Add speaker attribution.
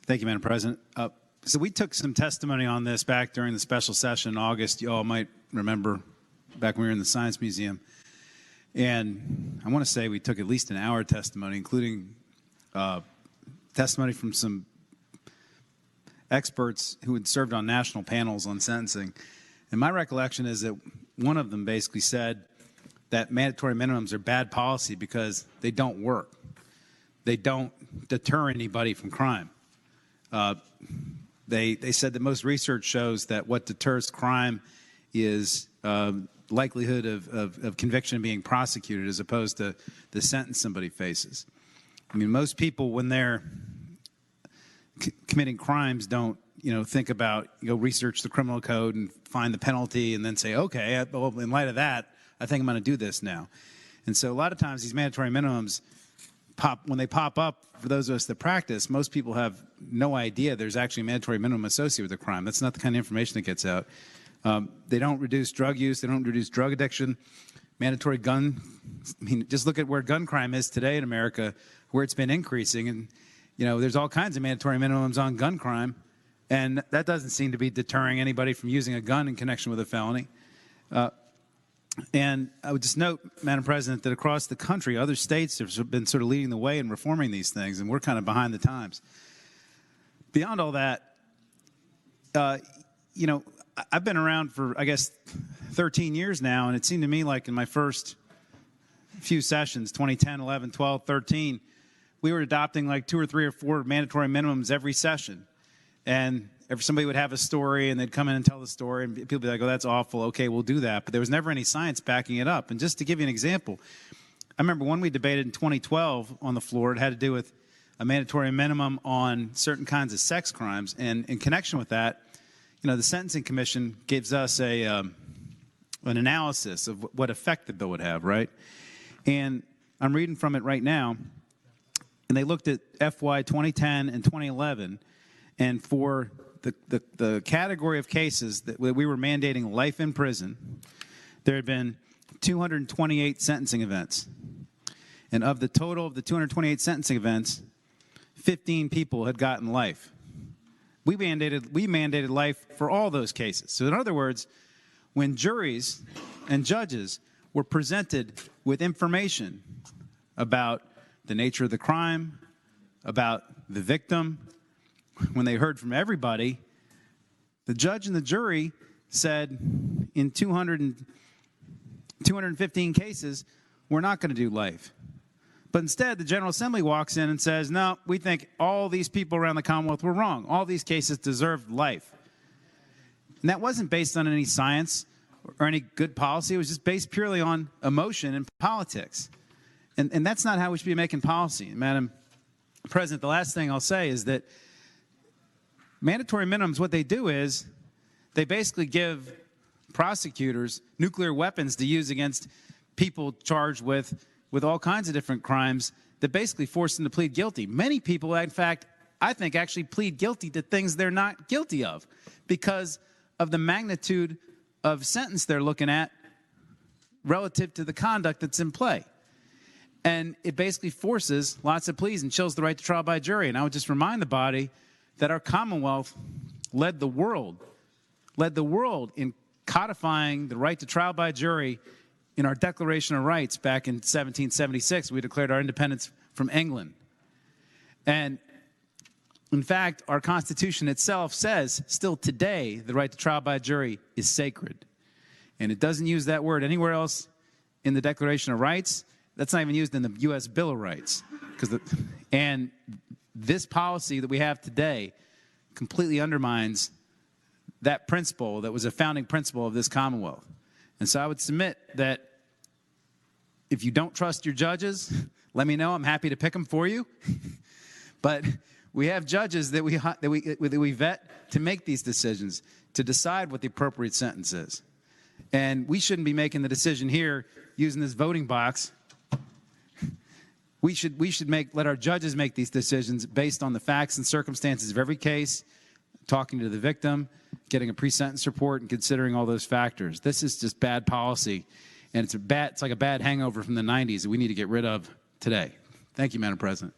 Speaker 1: Thank you, Madam President. So we took some testimony on this back during the special session in August. You all might remember back when we were in the Science Museum. And I want to say we took at least an hour testimony, including testimony from some experts who had served on national panels on sentencing. And my recollection is that one of them basically said that mandatory minimums are bad policy because they don't work. They don't deter anybody from crime. They said that most research shows that what deters crime is likelihood of conviction being prosecuted as opposed to the sentence somebody faces. I mean, most people, when they're committing crimes, don't think about research the criminal code and find the penalty and then say, okay, well, in light of that, I think I'm going to do this now. And so a lot of times these mandatory minimums when they pop up, for those of us that practice, most people have no idea there's actually a mandatory minimum associated with the crime. That's not the kind of information that gets out. They don't reduce drug use. They don't reduce drug addiction. Mandatory gun, I mean, just look at where gun crime is today in America, where it's been increasing. And, there's all kinds of mandatory minimums on gun crime. And that doesn't seem to be deterring anybody from using a gun in connection with a felony. And I would just note, Madam President, that across the country, other states have been sort of leading the way in reforming these things, and we're kind of behind the times. Beyond all that, I've been around for, I guess, 13 years now, and it seemed to me like in my first few sessions, 2010, 11, 12, 13, we were adopting like 2 or 3 or 4 mandatory minimums every session. And if somebody would have a story and they'd come in and tell the story and people would be like, oh, that's awful, okay, we'll do that. But there was never any science backing it up. And just to give you an example, I remember one we debated in 2012 on the floor. It had to do with a mandatory minimum on certain kinds of sex crimes. And in connection with that, the Sentencing Commission gives us an analysis of what effect the bill would have, right? And I'm reading from it right now. And they looked at FY 2010 and 2011. And for the category of cases that we were mandating life in prison, there had been 228 sentencing events. And of the total of the 228 sentencing events, 15 people had gotten life. We mandated life for all those cases. So in other words, when juries and judges were presented with information about the nature of the crime, about the victim, when they heard from everybody, the judge and the jury said in 215 cases, we're not going to do life. But instead, the General Assembly walks in and says, no, we think all these people around the Commonwealth were wrong. All these cases deserved life. And that wasn't based on any science or any good policy. It was just based purely on emotion and politics. And that's not how we should be making policy. And Madam President, the last thing I'll say is that mandatory minimums, what they do is they basically give prosecutors nuclear weapons to use against people charged with all kinds of different crimes that basically force them to plead guilty. Many people, in fact, I think actually plead guilty to things they're not guilty of because of the magnitude of sentence they're looking at relative to the conduct that's in play. And it basically forces lots of pleas and chills the right to trial by jury. And I would just remind the body that our Commonwealth led the world in codifying the right to trial by jury in our Declaration of Rights back in 1776. We declared our independence from England. And in fact, our Constitution itself says, still today, the right to trial by jury is sacred. And it doesn't use that word anywhere else in the Declaration of Rights. That's not even used in the U.S. Bill of Rights. And this policy that we have today completely undermines that principle that was a founding principle of this Commonwealth. And so I would submit that if you don't trust your judges, let me know. I'm happy to pick them for you. But we have judges that we vet to make these decisions, to decide what the appropriate sentence is. And we shouldn't be making the decision here using this voting box. We should let our judges make these decisions based on the facts and circumstances of every case, talking to the victim, getting a pre-sentence report, and considering all those factors. This is just bad policy, and it's like a bad hangover from the 90s that we need to get rid of today. Thank you, Madam President.